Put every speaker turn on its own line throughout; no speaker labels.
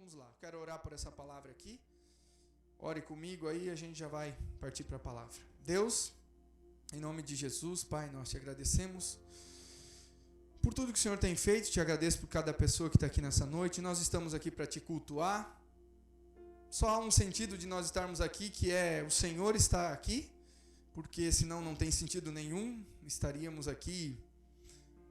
vamos lá. Quero orar por essa palavra aqui. Ore comigo aí, a gente já vai partir para a palavra. Deus, em nome de Jesus, Pai, nós te agradecemos por tudo que o Senhor tem feito. Te agradeço por cada pessoa que está aqui nessa noite. Nós estamos aqui para te cultuar. Só há um sentido de nós estarmos aqui, que é o Senhor está aqui, porque senão não tem sentido nenhum. Estaríamos aqui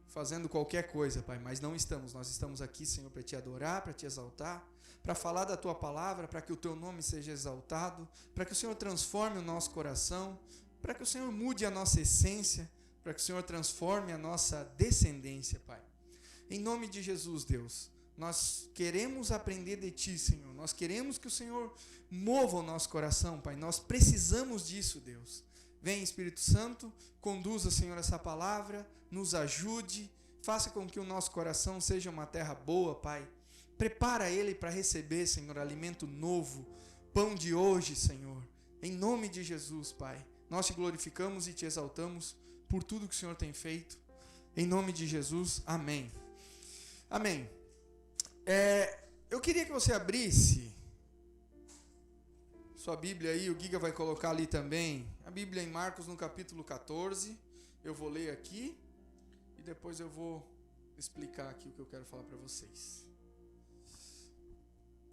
fazendo qualquer coisa, Pai, mas não estamos. Nós estamos aqui, Senhor, para te adorar, para te exaltar, para falar da tua palavra, para que o teu nome seja exaltado, para que o Senhor transforme o nosso coração, para que o Senhor mude a nossa essência, para que o Senhor transforme a nossa descendência, Pai. Em nome de Jesus, Deus, nós queremos aprender de ti, Senhor. Nós queremos que o Senhor mova o nosso coração, Pai. Nós precisamos disso, Deus. Vem, Espírito Santo, conduza, Senhor, essa palavra, nos ajude, faça com que o nosso coração seja uma terra boa, Pai. Prepara ele para receber, Senhor, alimento novo, pão de hoje, Senhor. Em nome de Jesus, Pai, nós te glorificamos e te exaltamos por tudo que o Senhor tem feito. Em nome de Jesus, amém. Amém. Eu queria que você abrisse sua Bíblia aí, o Giga vai colocar ali também, a Bíblia em Marcos no capítulo 14. Eu vou ler aqui e depois eu vou explicar aqui o que eu quero falar para vocês.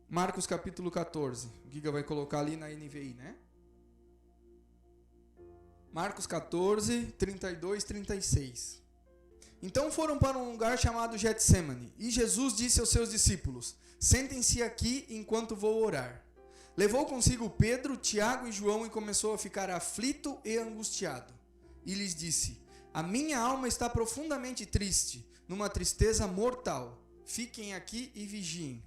Marcos capítulo 14. O Giga vai colocar ali na NVI, né? Marcos 14, 32, 36. Então foram para um lugar chamado Getsemane, e Jesus disse aos seus discípulos: sentem-se aqui enquanto vou orar. Levou consigo Pedro, Tiago e João e começou a ficar aflito e angustiado. E lhes disse: a minha alma está profundamente triste, numa tristeza mortal. Fiquem aqui e vigiem.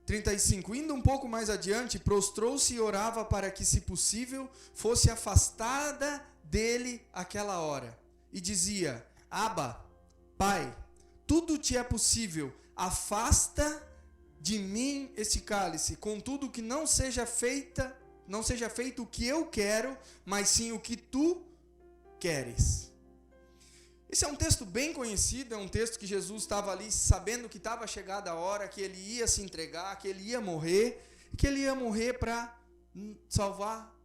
35. Indo um pouco mais adiante, prostrou-se e orava para que, se possível, fosse afastada dele aquela hora. E dizia: Abba, Pai, tudo te é possível, afasta de mim este cálice, contudo que não seja feito o que eu quero, mas sim o que tu queres. Esse é um texto bem conhecido, é um texto que Jesus estava ali sabendo que estava chegada a hora, que ele ia se entregar, que ele ia morrer para salvar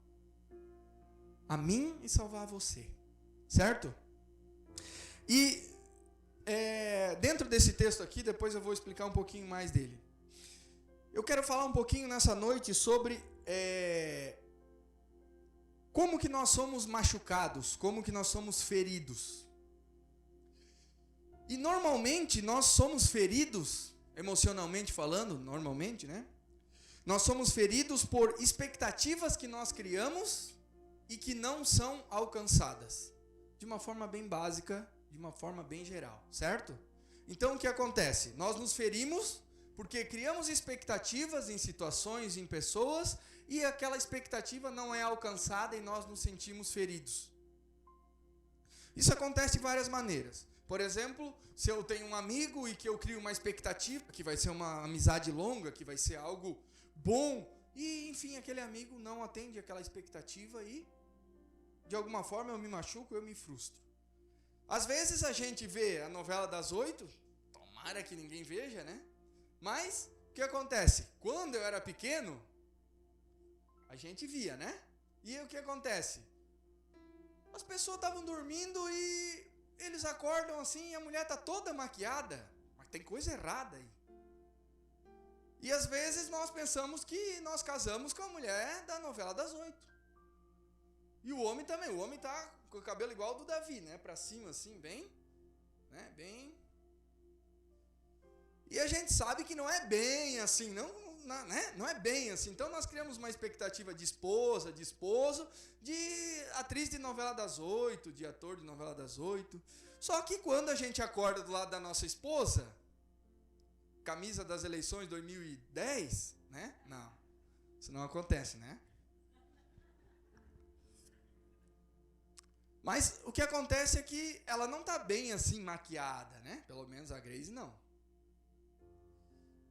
a mim e salvar você, certo? E dentro desse texto aqui, depois eu vou explicar um pouquinho mais dele. Eu quero falar um pouquinho nessa noite sobre como que nós somos machucados, como que nós somos feridos. E normalmente nós somos feridos, emocionalmente falando, normalmente, né? Nós somos feridos por expectativas que nós criamos e que não são alcançadas. De uma forma bem básica, de uma forma bem geral, certo? Então o que acontece? Nós nos ferimos porque criamos expectativas em situações, em pessoas, e aquela expectativa não é alcançada e nós nos sentimos feridos. Isso acontece de várias maneiras. Por exemplo, se eu tenho um amigo e que eu crio uma expectativa, que vai ser uma amizade longa, que vai ser algo bom, e enfim, aquele amigo não atende aquela expectativa e, de alguma forma, eu me machuco, eu me frustro. Às vezes a gente vê a novela das 8, tomara que ninguém veja, né? Mas, o que acontece? Quando eu era pequeno, a gente via, né? E o que acontece? As pessoas estavam dormindo e eles acordam assim e a mulher está toda maquiada. Mas tem coisa errada aí. E às vezes nós pensamos que nós casamos com a mulher da novela das 8. E o homem também. O homem está com o cabelo igual ao do Davi, né? Para cima assim, bem... né? Bem... E a gente sabe que não é bem assim, não é bem assim. Então nós criamos uma expectativa de esposa, de esposo, de atriz de novela das 8, de ator de novela das 8. Só que quando a gente acorda do lado da nossa esposa, camisa das eleições 2010, né? Não, isso não acontece, né? Mas o que acontece é que ela não está bem assim maquiada, né? Pelo menos a Grace não.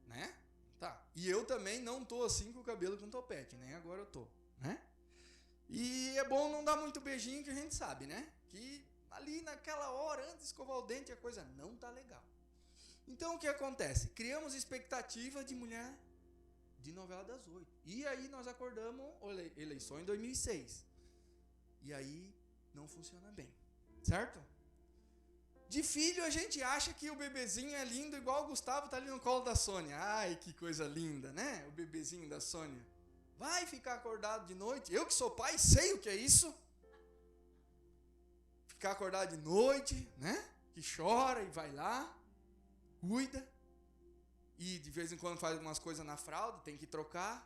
Né? Tá. E eu também não tô assim com o cabelo com topete, nem agora eu tô, né? E é bom não dar muito beijinho, que a gente sabe, né? Que ali naquela hora, antes de escovar o dente, a coisa não tá legal. Então o que acontece? Criamos expectativa de mulher de novela das 8. E aí nós acordamos, eleição em 2006. E aí não funciona bem, certo? De filho a gente acha que o bebezinho é lindo igual o Gustavo tá ali no colo da Sônia. Ai, que coisa linda, né? O bebezinho da Sônia. Vai ficar acordado de noite? Eu que sou pai sei o que é isso. Ficar acordado de noite, né? Que chora e vai lá, cuida. E de vez em quando faz algumas coisas na fralda, tem que trocar.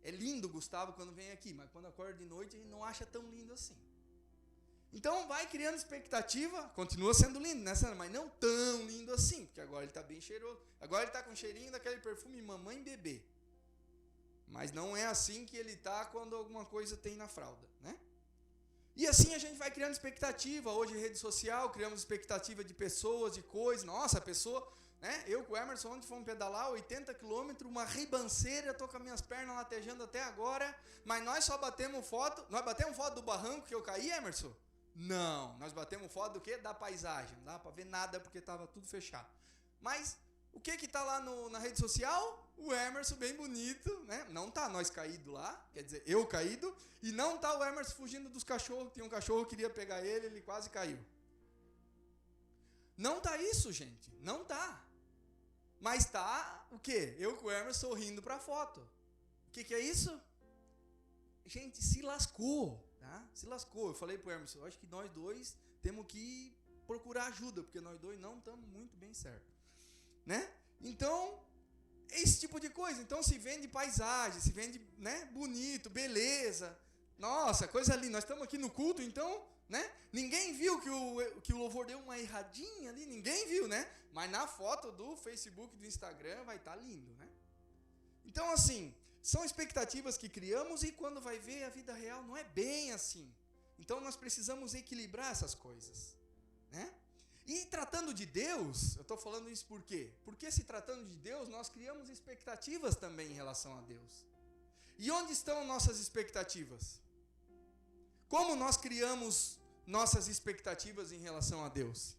É lindo o Gustavo quando vem aqui, mas quando acorda de noite ele não acha tão lindo assim. Então vai criando expectativa, continua sendo lindo, né, Sandra? Mas não tão lindo assim, porque agora ele está bem cheiroso. Agora ele está com cheirinho daquele perfume mamãe e bebê. Mas não é assim que ele está quando alguma coisa tem na fralda, né? E assim a gente vai criando expectativa. Hoje, rede social, criamos expectativa de pessoas, de coisas. Nossa, a pessoa, né? Eu com o Emerson, ontem fomos pedalar 80 km, uma ribanceira, estou com as minhas pernas latejando até agora, mas nós só batemos foto. Nós batemos foto do barranco que eu caí, Emerson? Não, nós batemos foto do quê? Da paisagem. Não dá para ver nada porque estava tudo fechado. Mas o que está lá na rede social? O Emerson bem bonito, né? Não tá nós caído lá, quer dizer, eu caído, e não tá o Emerson fugindo dos cachorros. Tinha um cachorro que queria pegar ele quase caiu. Não tá isso, gente, não tá. Mas tá o quê? Eu com o Emerson sorrindo para a foto. O que é isso? Gente, se lascou, tá? Se lascou. Eu falei pro Emerson, eu acho que nós dois temos que procurar ajuda, porque nós dois não estamos muito bem certos, né? Então, esse tipo de coisa. Então se vende paisagem, se vende, né, bonito, beleza. Nossa, coisa linda. Nós estamos aqui no culto, então, né? Ninguém viu que o louvor deu uma erradinha ali, ninguém viu, né? Mas na foto do Facebook, do Instagram, vai estar lindo, né? Então, assim, são expectativas que criamos e quando vai ver a vida real não é bem assim. Então nós precisamos equilibrar essas coisas, né? E tratando de Deus, eu estou falando isso por quê? Porque se tratando de Deus, nós criamos expectativas também em relação a Deus. E onde estão nossas expectativas? Como nós criamos nossas expectativas em relação a Deus?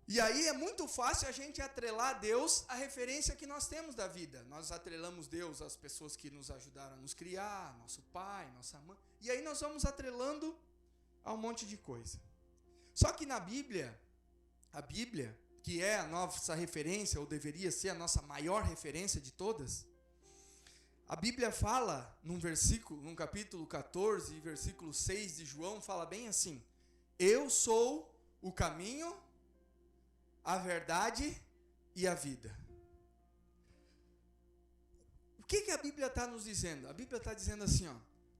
E aí é muito fácil a gente atrelar a Deus à referência que nós temos da vida. Nós atrelamos Deus às pessoas que nos ajudaram a nos criar, nosso pai, nossa mãe. E aí nós vamos atrelando a um monte de coisa. Só que na Bíblia, a Bíblia, que é a nossa referência, ou deveria ser a nossa maior referência de todas, a Bíblia fala, num capítulo 14, versículo 6 de João, fala bem assim: eu sou o caminho, a verdade e a vida. O que a Bíblia está nos dizendo? A Bíblia está dizendo assim, ó,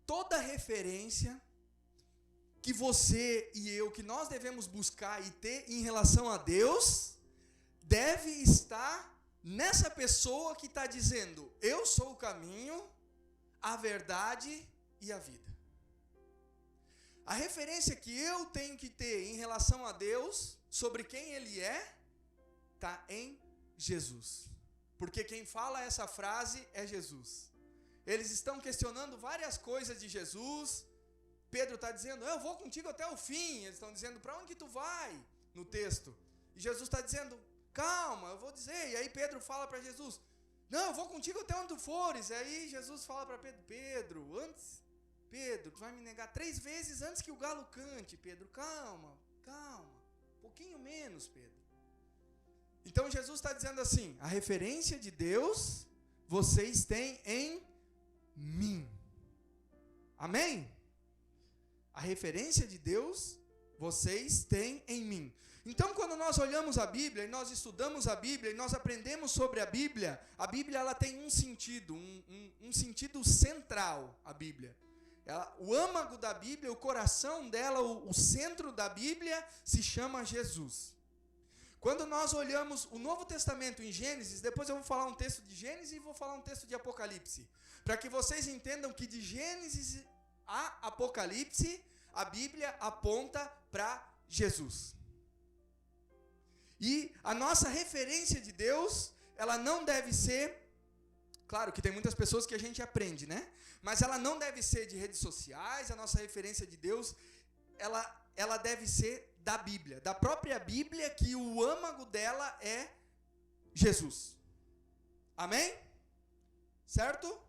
toda referência que você e eu, que nós devemos buscar e ter em relação a Deus, deve estar nessa pessoa que está dizendo, eu sou o caminho, a verdade e a vida. A referência que eu tenho que ter em relação a Deus, sobre quem Ele é, está em Jesus. Porque quem fala essa frase é Jesus. Eles estão questionando várias coisas de Jesus. Pedro está dizendo, eu vou contigo até o fim. Eles estão dizendo, para onde tu vai? No texto. E Jesus está dizendo, calma, eu vou dizer. E aí Pedro fala para Jesus, não, eu vou contigo até onde tu fores. E aí Jesus fala para Pedro, Pedro, tu vai me negar 3 vezes antes que o galo cante. Pedro, calma, um pouquinho menos, Pedro. Então Jesus está dizendo assim, a referência de Deus, vocês têm em mim. Amém? A referência de Deus, vocês têm em mim. Então, quando nós olhamos a Bíblia, e nós estudamos a Bíblia, e nós aprendemos sobre a Bíblia ela tem um sentido, um sentido central, a Bíblia. O âmago da Bíblia, o coração dela, o centro da Bíblia, se chama Jesus. Quando nós olhamos o Novo Testamento em Gênesis, depois eu vou falar um texto de Gênesis e vou falar um texto de Apocalipse, para que vocês entendam que de Gênesis a Apocalipse, a Bíblia aponta para Jesus. E a nossa referência de Deus, ela não deve ser, claro que tem muitas pessoas que a gente aprende, né? Mas ela não deve ser de redes sociais, a nossa referência de Deus, ela deve ser da Bíblia, da própria Bíblia, que o âmago dela é Jesus. Amém? Certo?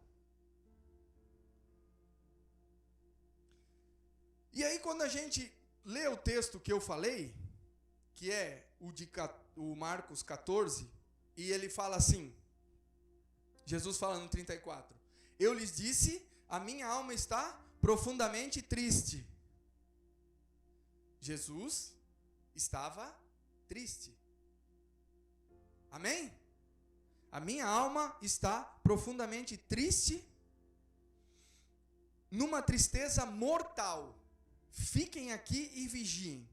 E aí quando a gente lê o texto que eu falei, que é o Marcos 14, e ele fala assim, Jesus fala no 34, eu lhes disse, a minha alma está profundamente triste. Jesus estava triste. Amém? A minha alma está profundamente triste, numa tristeza mortal. Fiquem aqui e vigiem.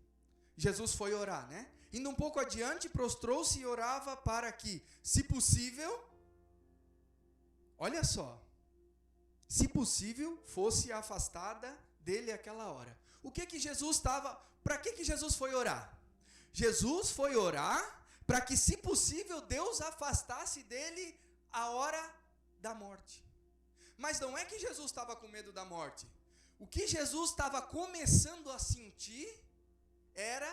Jesus foi orar, né? Indo um pouco adiante, prostrou-se e orava para que, se possível, olha só, se possível, fosse afastada dele aquela hora. O que que Jesus estava, para que Jesus foi orar? Jesus foi orar para que, se possível, Deus afastasse dele a hora da morte. Mas não é que Jesus estava com medo da morte. O que Jesus estava começando a sentir era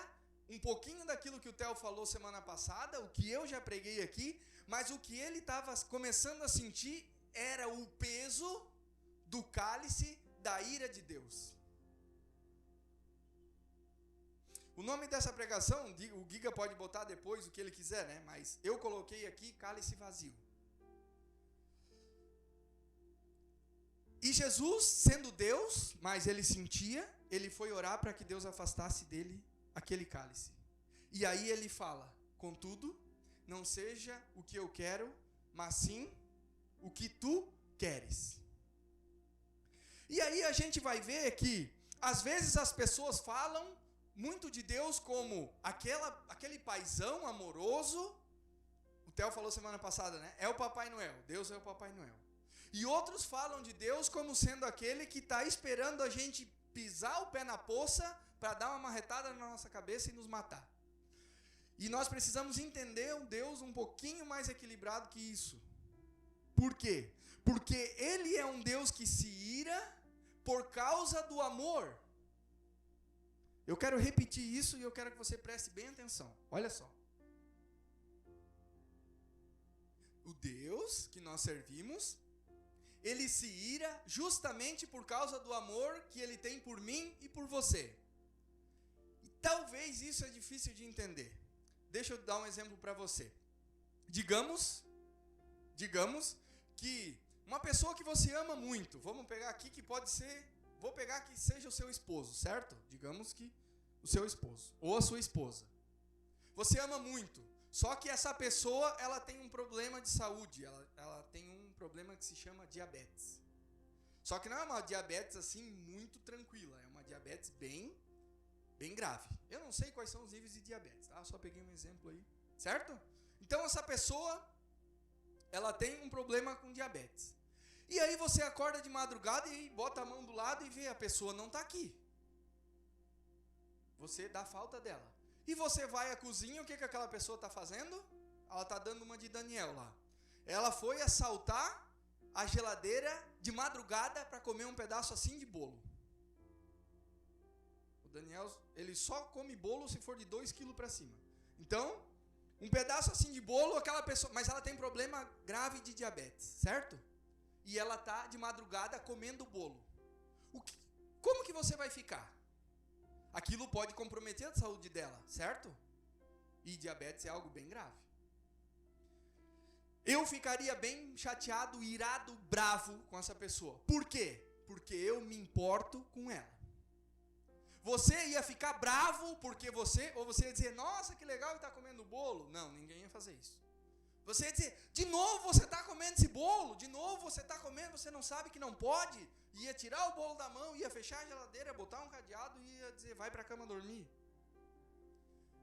um pouquinho daquilo que o Theo falou semana passada, o que eu já preguei aqui, mas o que ele estava começando a sentir era o peso do cálice da ira de Deus. O nome dessa pregação, o Giga pode botar depois o que ele quiser, né? Mas eu coloquei aqui cálice vazio. E Jesus, sendo Deus, mas ele sentia, ele foi orar para que Deus afastasse dele aquele cálice. E aí ele fala, contudo, não seja o que eu quero, mas sim o que tu queres. E aí a gente vai ver que, às vezes as pessoas falam muito de Deus como aquele paizão amoroso. O Theo falou semana passada, né? É o Papai Noel, Deus é o Papai Noel. E outros falam de Deus como sendo aquele que está esperando a gente pisar o pé na poça para dar uma marretada na nossa cabeça e nos matar. E nós precisamos entender um Deus um pouquinho mais equilibrado que isso. Por quê? Porque Ele é um Deus que se ira por causa do amor. Eu quero repetir isso e eu quero que você preste bem atenção. Olha só. O Deus que nós servimos, Ele se ira justamente por causa do amor que Ele tem por mim e por você. E talvez isso é difícil de entender. Deixa eu dar um exemplo para você. Digamos que uma pessoa que você ama muito, vamos pegar aqui que pode ser, vou pegar que seja o seu esposo, certo? Digamos que o seu esposo ou a sua esposa. Você ama muito, só que essa pessoa, ela tem um problema de saúde, ela tem um problema que se chama diabetes. Só que não é uma diabetes assim muito tranquila, é uma diabetes bem grave. Eu não sei quais são os níveis de diabetes, tá? Só peguei um exemplo aí, certo? Então essa pessoa, ela tem um problema com diabetes. E aí você acorda de madrugada e bota a mão do lado e vê a pessoa não está aqui. Você dá falta dela. E você vai à cozinha, o que aquela pessoa está fazendo? Ela está dando uma de Daniel lá. Ela foi assaltar a geladeira de madrugada para comer um pedaço assim de bolo. O Daniel, ele só come bolo se for de 2 quilos para cima. Então, um pedaço assim de bolo, aquela pessoa, mas ela tem problema grave de diabetes, certo? E ela está de madrugada comendo bolo. Como que você vai ficar? Aquilo pode comprometer a saúde dela, certo? E diabetes é algo bem grave. Eu ficaria bem chateado, irado, bravo com essa pessoa. Por quê? Porque eu me importo com ela. Você ia ficar bravo porque ou você ia dizer, nossa, que legal ele está comendo bolo. Não, ninguém ia fazer isso. Você ia dizer, de novo você está comendo esse bolo? De novo você está comendo, você não sabe que não pode? Ia tirar o bolo da mão, ia fechar a geladeira, botar um cadeado e ia dizer, vai para a cama dormir.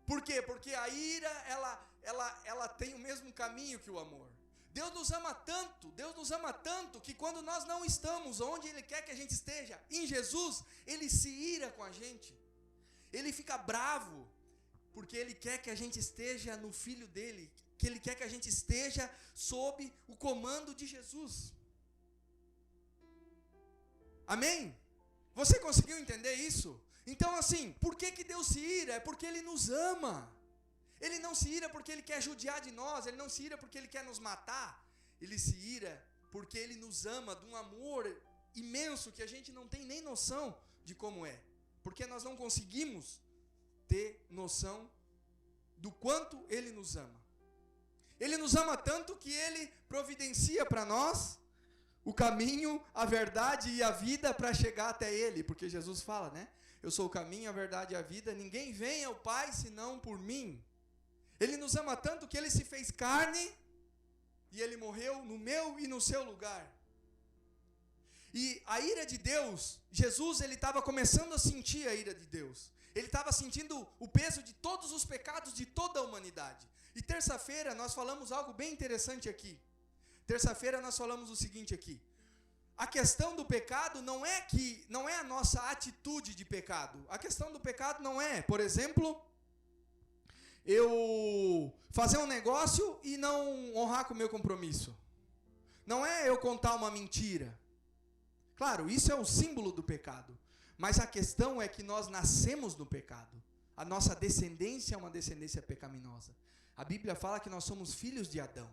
Por quê? Porque a ira, ela tem o mesmo caminho que o amor. Deus nos ama tanto, que quando nós não estamos onde Ele quer que a gente esteja, em Jesus, Ele se ira com a gente. Ele fica bravo, porque Ele quer que a gente esteja no Filho dEle, que Ele quer que a gente esteja sob o comando de Jesus. Amém? Você conseguiu entender isso? Então assim, por que Deus se ira? É porque Ele nos ama. Ele não se ira porque Ele quer judiar de nós, Ele não se ira porque Ele quer nos matar. Ele se ira porque Ele nos ama de um amor imenso que a gente não tem nem noção de como é. Porque nós não conseguimos ter noção do quanto Ele nos ama. Ele nos ama tanto que Ele providencia para nós o caminho, a verdade e a vida para chegar até Ele. Porque Jesus fala, né? Eu sou o caminho, a verdade e a vida. Ninguém vem ao Pai senão por mim. Ele nos ama tanto que Ele se fez carne e Ele morreu no meu e no seu lugar. E a ira de Deus, Jesus, ele estava começando a sentir a ira de Deus. Ele estava sentindo o peso de todos os pecados de toda a humanidade. E terça-feira nós falamos algo bem interessante aqui. Terça-feira nós falamos o seguinte aqui. A questão do pecado não é a nossa atitude de pecado. A questão do pecado não é, por exemplo, eu fazer um negócio e não honrar com o meu compromisso. Não é eu contar uma mentira. Claro, isso é o símbolo do pecado. Mas a questão é que nós nascemos no pecado. A nossa descendência é uma descendência pecaminosa. A Bíblia fala que nós somos filhos de Adão.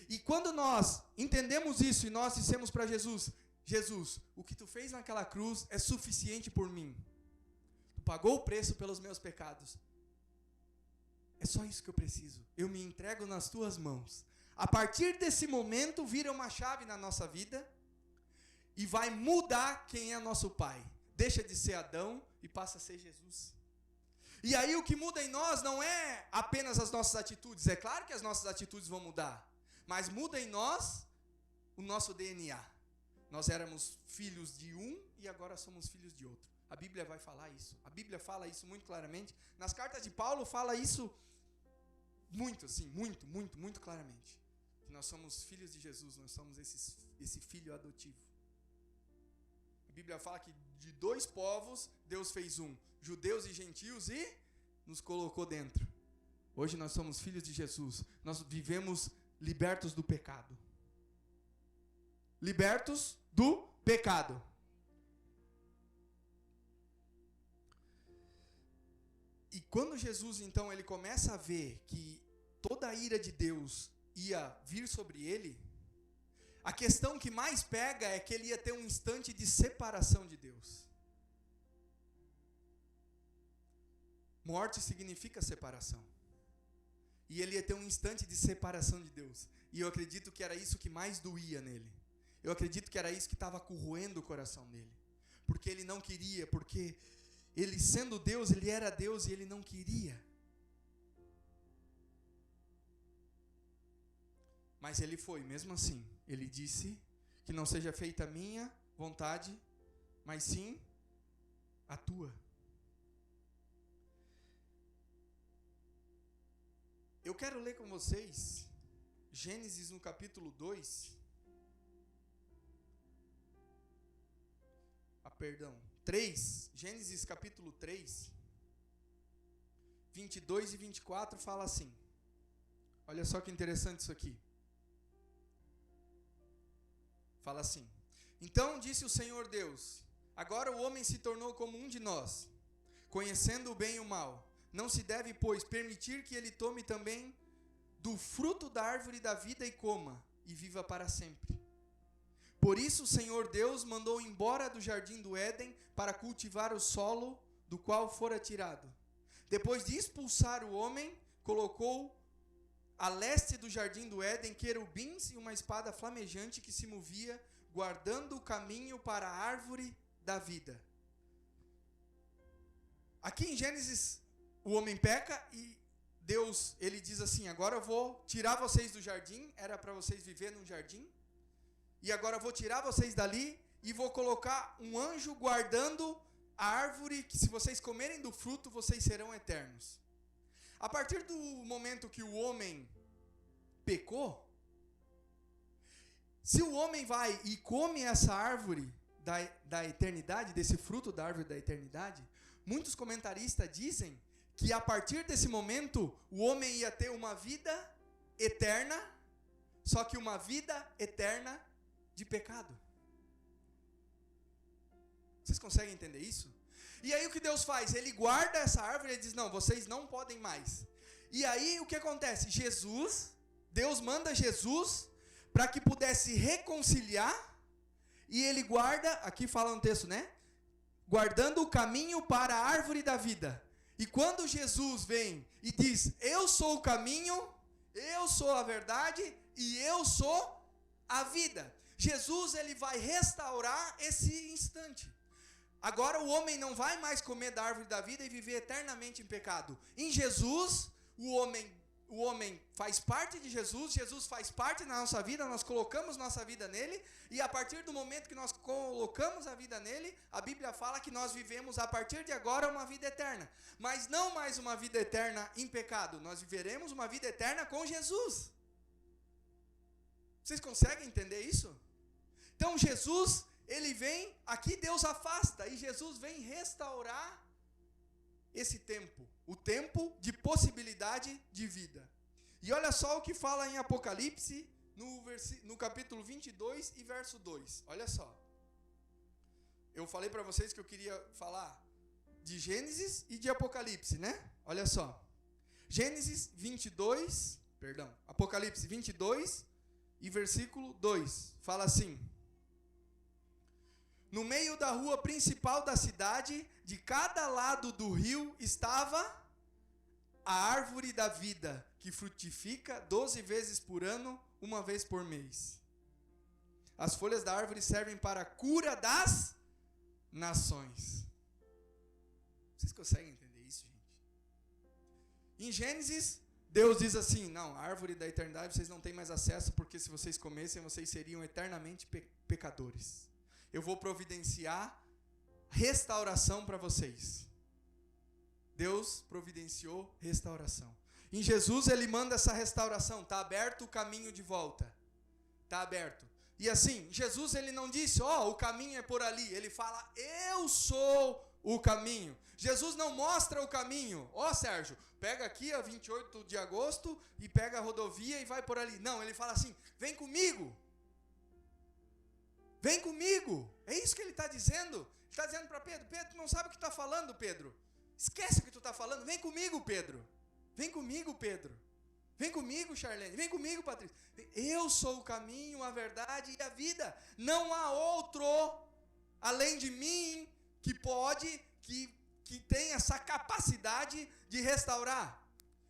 E quando nós entendemos isso e nós dissemos para Jesus, Jesus, o que tu fez naquela cruz é suficiente por mim. Tu pagou o preço pelos meus pecados. É só isso que eu preciso. Eu me entrego nas tuas mãos. A partir desse momento, vira uma chave na nossa vida e vai mudar quem é nosso Pai. Deixa de ser Adão e passa a ser Jesus. E aí o que muda em nós não é apenas as nossas atitudes. É claro que as nossas atitudes vão mudar. Mas muda em nós o nosso DNA. Nós éramos filhos de um e agora somos filhos de outro. A Bíblia vai falar isso. A Bíblia fala isso muito claramente. Nas cartas de Paulo fala isso muito, assim, muito claramente. Que nós somos filhos de Jesus, nós somos esse filho adotivo. A Bíblia fala que de dois povos, Deus fez um, judeus e gentios, e nos colocou dentro. Hoje nós somos filhos de Jesus. Nós vivemos libertos do pecado. Libertos do pecado. E quando Jesus, então, ele começa a ver que toda a ira de Deus ia vir sobre ele, a questão que mais pega é que ele ia ter um instante de separação de Deus. Morte significa separação. E ele ia ter um instante de separação de Deus. E eu acredito que era isso que mais doía nele. Eu acredito que era isso que estava corroendo o coração dele. Porque ele não queria, porque ele sendo Deus, ele era Deus e ele não queria. Mas ele foi, mesmo assim. Ele disse que não seja feita a minha vontade, mas sim a tua. Eu quero ler com vocês Gênesis no capítulo 2. 3. Gênesis capítulo 3. 22 e 24 fala assim. Olha só que interessante isso aqui. Fala assim. Então disse o Senhor Deus: agora o homem se tornou como um de nós, conhecendo o bem e o mal. Não se deve, pois, permitir que ele tome também do fruto da árvore da vida e coma, e viva para sempre. Por isso o Senhor Deus mandou embora do jardim do Éden para cultivar o solo do qual fora tirado. Depois de expulsar o homem, colocou a leste do jardim do Éden querubins e uma espada flamejante que se movia, guardando o caminho para a árvore da vida. Aqui em Gênesis, o homem peca e Deus, ele diz assim, agora eu vou tirar vocês do jardim, era para vocês viverem num jardim, e agora eu vou tirar vocês dali e vou colocar um anjo guardando a árvore, que se vocês comerem do fruto, vocês serão eternos. A partir do momento que o homem pecou, se o homem vai e come essa árvore da eternidade, desse fruto da árvore da eternidade, muitos comentaristas dizem que a partir desse momento, o homem ia ter uma vida eterna, só que uma vida eterna de pecado. Vocês conseguem entender isso? E aí o que Deus faz? Ele guarda essa árvore e diz, não, vocês não podem mais. E aí o que acontece? Deus manda Jesus para que pudesse reconciliar, e ele guarda, aqui fala no texto, né? Guardando o caminho para a árvore da vida. E quando Jesus vem e diz, eu sou o caminho, eu sou a verdade e eu sou a vida. Jesus, ele vai restaurar esse instante. Agora o homem não vai mais comer da árvore da vida e viver eternamente em pecado. Em Jesus, o homem faz parte de Jesus, Jesus faz parte da nossa vida, nós colocamos nossa vida nele, e a partir do momento que nós colocamos a vida nele, a Bíblia fala que nós vivemos a partir de agora uma vida eterna. Mas não mais uma vida eterna em pecado, nós viveremos uma vida eterna com Jesus. Vocês conseguem entender isso? Então Jesus, ele vem, aqui Deus afasta, e Jesus vem restaurar esse tempo, o tempo de de vida. E olha só o que fala em Apocalipse, no capítulo 22 e verso 2. Olha só. Eu falei para vocês que eu queria falar de Gênesis e de Apocalipse, né? Olha só. Apocalipse 22 e versículo 2. Fala assim: no meio da rua principal da cidade, de cada lado do rio, estava a árvore da vida, que frutifica 12 vezes por ano, uma vez por mês. As folhas da árvore servem para a cura das nações. Vocês conseguem entender isso, gente? Em Gênesis, Deus diz assim, não, a árvore da eternidade vocês não têm mais acesso, porque se vocês comessem, vocês seriam eternamente pecadores. Eu vou providenciar restauração para vocês. Deus providenciou restauração. Em Jesus ele manda essa restauração. Está aberto o caminho de volta. Está aberto. E assim, Jesus ele não disse, o caminho é por ali. Ele fala, eu sou o caminho. Jesus não mostra o caminho. Sérgio, pega aqui a 28 de agosto e pega a rodovia e vai por ali. Não, ele fala assim, vem comigo. Vem comigo. É isso que ele está dizendo. Ele está dizendo para Pedro, Pedro, tu não sabe o que está falando, Pedro. Esquece o que tu está falando. Vem comigo, Pedro. Vem comigo, Pedro. Vem comigo, Charlene. Vem comigo, Patrícia. Eu sou o caminho, a verdade e a vida. Não há outro além de mim que pode, que tem essa capacidade de restaurar.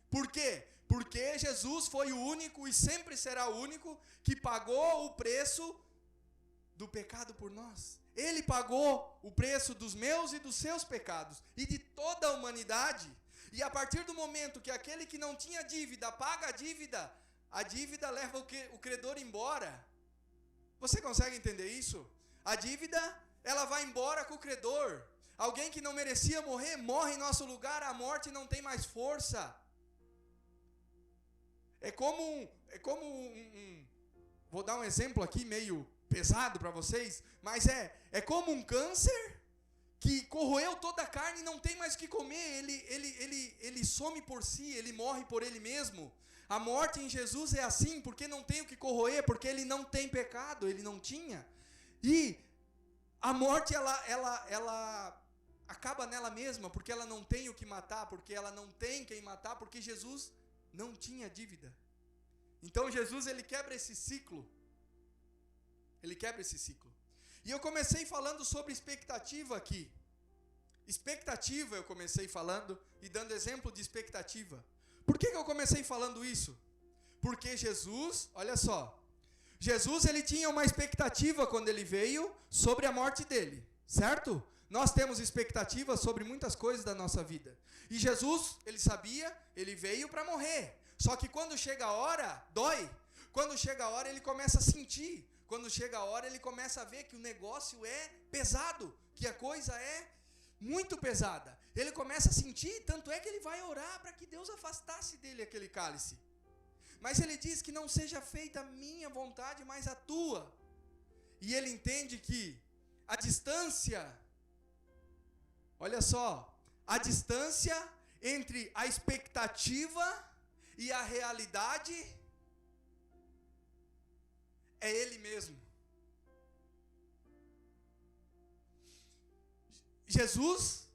Por quê? Porque Jesus foi o único e sempre será o único que pagou o preço do pecado por nós. Ele pagou o preço dos meus e dos seus pecados e de toda a humanidade. E a partir do momento que aquele que não tinha dívida paga a dívida leva o credor embora. Você consegue entender isso? A dívida, ela vai embora com o credor. Alguém que não merecia morrer, morre em nosso lugar, a morte não tem mais força. Vou dar um exemplo aqui meio pesado para vocês, mas é como um câncer que corroeu toda a carne e não tem mais o que comer, ele some por si, ele morre por ele mesmo. A morte em Jesus é assim, porque não tem o que corroer, porque ele não tem pecado, ele não tinha. E a morte, ela acaba nela mesma, porque ela não tem o que matar, porque ela não tem quem matar, porque Jesus não tinha dívida. Então Jesus, ele quebra esse ciclo. Ele quebra esse ciclo. E eu comecei falando sobre expectativa aqui. Expectativa eu comecei falando e dando exemplo de expectativa. Por que eu comecei falando isso? Porque Jesus, olha só, Jesus ele tinha uma expectativa quando ele veio sobre a morte dele, certo? Nós temos expectativa sobre muitas coisas da nossa vida. E Jesus, ele sabia, ele veio para morrer. Só que quando chega a hora, dói. Quando chega a hora, ele começa a sentir. Quando chega a hora, ele começa a ver que o negócio é pesado, que a coisa é muito pesada. Ele começa a sentir, tanto é que ele vai orar para que Deus afastasse dele aquele cálice. Mas ele diz que não seja feita a minha vontade, mas a tua. E ele entende que a distância, olha só, a distância entre a expectativa e a realidade é ele mesmo. Jesus,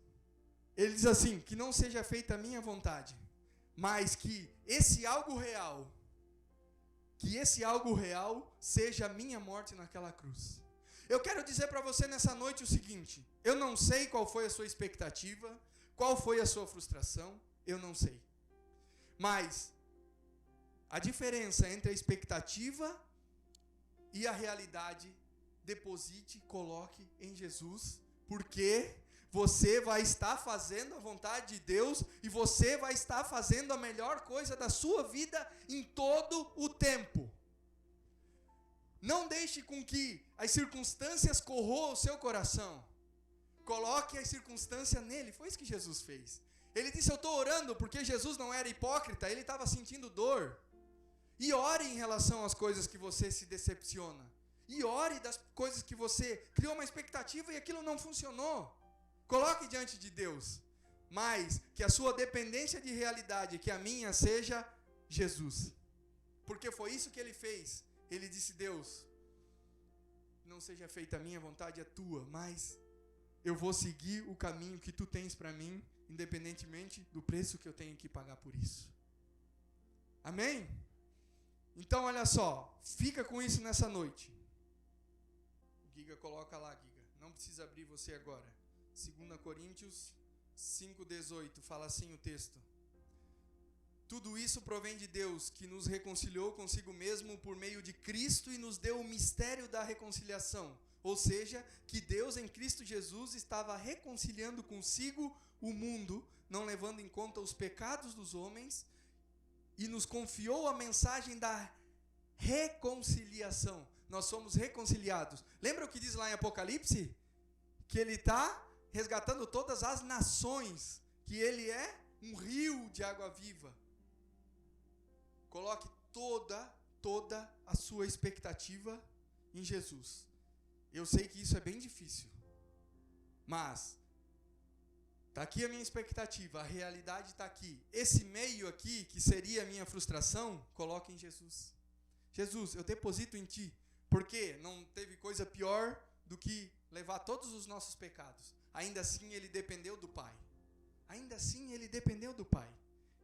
ele diz assim, que não seja feita a minha vontade, mas que esse algo real que esse algo real seja a minha morte naquela cruz. Eu quero dizer para você nessa noite o seguinte: eu não sei qual foi a sua expectativa, qual foi a sua frustração, eu não sei. Mas a diferença entre a expectativa e a realidade, deposite, coloque em Jesus, porque você vai estar fazendo a vontade de Deus e você vai estar fazendo a melhor coisa da sua vida em todo o tempo. Não deixe com que as circunstâncias corroam o seu coração. Coloque a circunstância nele. Foi isso que Jesus fez. Ele disse: eu estou orando, porque Jesus não era hipócrita, ele estava sentindo dor. E ore em relação às coisas que você se decepciona. E ore das coisas que você criou uma expectativa e aquilo não funcionou. Coloque diante de Deus. Mas que a sua dependência de realidade, que a minha, seja Jesus. Porque foi isso que ele fez. Ele disse: Deus, não seja feita a minha vontade, a tua, mas eu vou seguir o caminho que tu tens para mim, independentemente do preço que eu tenho que pagar por isso. Amém? Então, olha só, fica com isso nessa noite. Giga, coloca lá, Giga. Não precisa abrir você agora. 2 Coríntios 5,18, fala assim o texto. Tudo isso provém de Deus, que nos reconciliou consigo mesmo por meio de Cristo e nos deu o mistério da reconciliação. Ou seja, que Deus em Cristo Jesus estava reconciliando consigo o mundo, não levando em conta os pecados dos homens, e nos confiou a mensagem da reconciliação. Nós somos reconciliados. Lembra o que diz lá em Apocalipse? Que ele está resgatando todas as nações, que ele é um rio de água viva. Coloque toda a sua expectativa em Jesus. Eu sei que isso é bem difícil, mas está aqui a minha expectativa, a realidade está aqui. Esse meio aqui, que seria a minha frustração, coloque em Jesus. Jesus, eu deposito em Ti, porque não teve coisa pior do que levar todos os nossos pecados. Ainda assim ele dependeu do Pai. Ainda assim ele dependeu do Pai.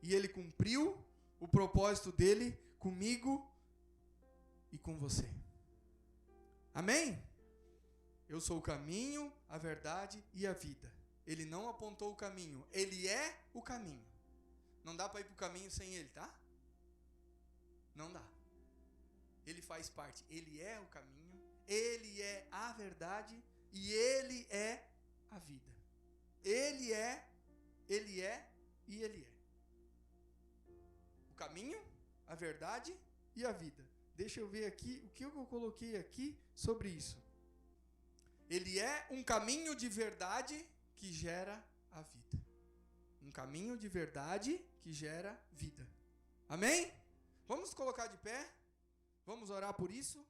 E ele cumpriu o propósito dele comigo e com você. Amém? Eu sou o caminho, a verdade e a vida. Ele não apontou o caminho, ele é o caminho. Não dá para ir para o caminho sem ele, tá? Não dá. Ele faz parte, ele é o caminho, ele é a verdade e ele é a vida. Ele é e ele é. O caminho, a verdade e a vida. Deixa eu ver aqui, o que eu coloquei aqui sobre isso. Ele é um caminho de verdade que gera a vida. Um caminho de verdade que gera vida. Amém? Vamos colocar de pé? Vamos orar por isso?